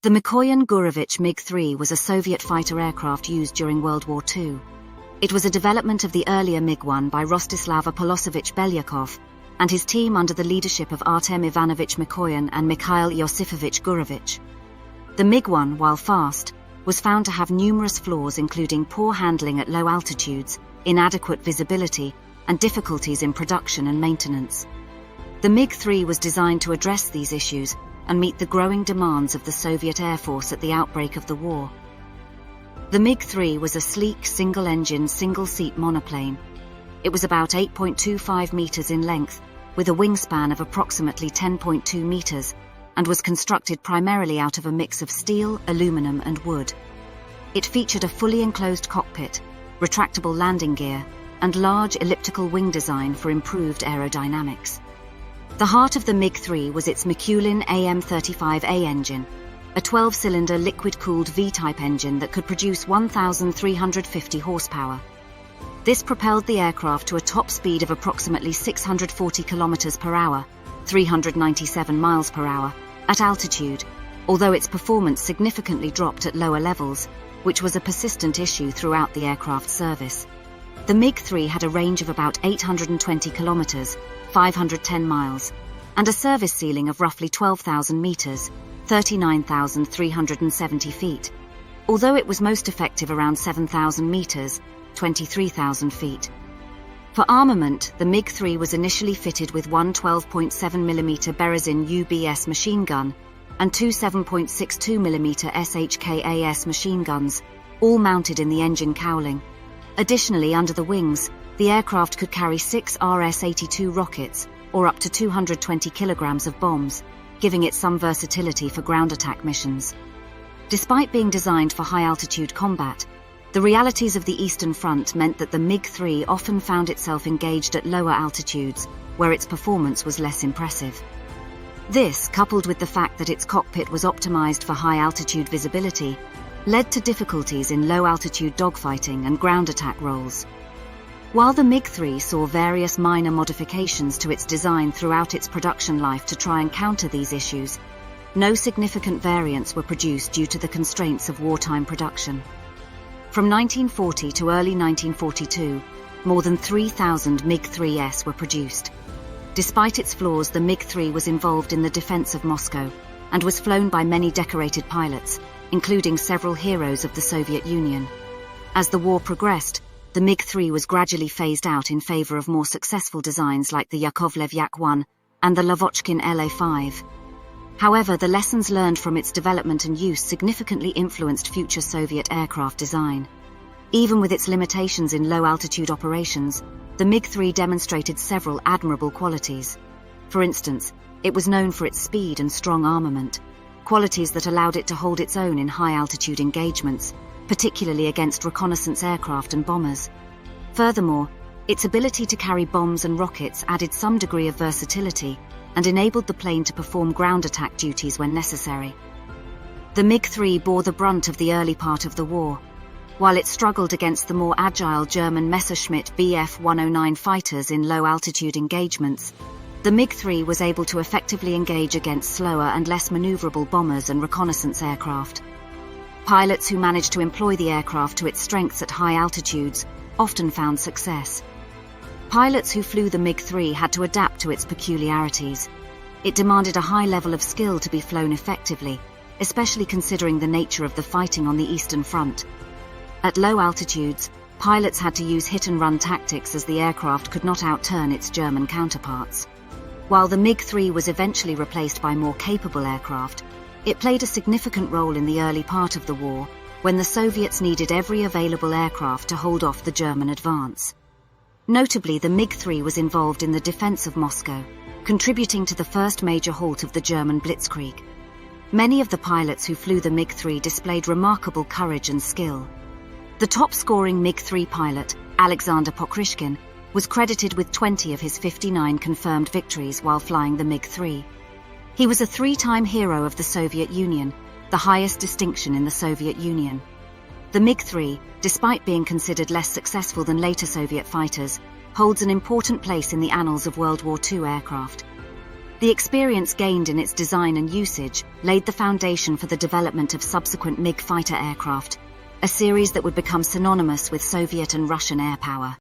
The Mikoyan-Gurevich MiG-3 was a Soviet fighter aircraft used during World War II. It was a development of the earlier MiG-1 by Rostislav Apolosovich Belyakov and his team under the leadership of Artem Ivanovich Mikoyan and Mikhail Yosifovich Gurevich. The MiG-1, while fast, was found to have numerous flaws including poor handling at low altitudes, inadequate visibility, and difficulties in production and maintenance. The MiG-3 was designed to address these issues and meet the growing demands of the Soviet Air Force at the outbreak of the war. The MiG-3 was a sleek, single-engine, single-seat monoplane. It was about 8.25 meters in length, with a wingspan of approximately 10.2 meters, and was constructed primarily out of a mix of steel, aluminum, and wood. It featured a fully enclosed cockpit, retractable landing gear, and large elliptical wing design for improved aerodynamics. The heart of the MiG-3 was its Mikoyan AM-35A engine, a 12-cylinder liquid-cooled V-type engine that could produce 1,350 horsepower. This propelled the aircraft to a top speed of approximately 640 kilometers per hour, 397 miles per hour, at altitude, although its performance significantly dropped at lower levels, which was a persistent issue throughout the aircraft's service. The MiG-3 had a range of about 820 kilometers, 510 miles, and a service ceiling of roughly 12,000 meters, 39,370 feet, although it was most effective around 7,000 meters, 23,000 feet. For armament, the MiG-3 was initially fitted with one 12.7mm Berezin UBS machine gun and two 7.62mm SHKAS machine guns, all mounted in the engine cowling. Additionally, under the wings, the aircraft could carry 6 RS-82 rockets, or up to 220 kilograms of bombs, giving it some versatility for ground attack missions. Despite being designed for high-altitude combat, the realities of the Eastern Front meant that the MiG-3 often found itself engaged at lower altitudes, where its performance was less impressive. This, coupled with the fact that its cockpit was optimized for high-altitude visibility, led to difficulties in low-altitude dogfighting and ground attack roles. While the MiG-3 saw various minor modifications to its design throughout its production life to try and counter these issues, no significant variants were produced due to the constraints of wartime production. From 1940 to early 1942, more than 3,000 MiG-3s were produced. Despite its flaws, the MiG-3 was involved in the defense of Moscow and was flown by many decorated pilots, including several heroes of the Soviet Union. As the war progressed, the MiG-3 was gradually phased out in favor of more successful designs like the Yakovlev Yak-1 and the Lavochkin La-5. However, the lessons learned from its development and use significantly influenced future Soviet aircraft design. Even with its limitations in low-altitude operations, the MiG-3 demonstrated several admirable qualities. For instance, it was known for its speed and strong armament, qualities that allowed it to hold its own in high-altitude engagements, particularly against reconnaissance aircraft and bombers. Furthermore, its ability to carry bombs and rockets added some degree of versatility and enabled the plane to perform ground attack duties when necessary. The MiG-3 bore the brunt of the early part of the war. While it struggled against the more agile German Messerschmitt Bf-109 fighters in low-altitude engagements, the MiG-3 was able to effectively engage against slower and less maneuverable bombers and reconnaissance aircraft. Pilots who managed to employ the aircraft to its strengths at high altitudes often found success. Pilots who flew the MiG-3 had to adapt to its peculiarities. It demanded a high level of skill to be flown effectively, especially considering the nature of the fighting on the Eastern Front. At low altitudes, pilots had to use hit-and-run tactics as the aircraft could not outturn its German counterparts. While the MiG-3 was eventually replaced by more capable aircraft, it played a significant role in the early part of the war, when the Soviets needed every available aircraft to hold off the German advance. Notably, the MiG-3 was involved in the defense of Moscow, contributing to the first major halt of the German blitzkrieg. Many of the pilots who flew the MiG-3 displayed remarkable courage and skill. The top-scoring MiG-3 pilot, Alexander Pokryshkin, was credited with 20 of his 59 confirmed victories while flying the MiG-3. He was a 3-time hero of the Soviet Union, the highest distinction in the Soviet Union. The MiG-3, despite being considered less successful than later Soviet fighters, holds an important place in the annals of World War II aircraft. The experience gained in its design and usage laid the foundation for the development of subsequent MiG fighter aircraft, a series that would become synonymous with Soviet and Russian air power.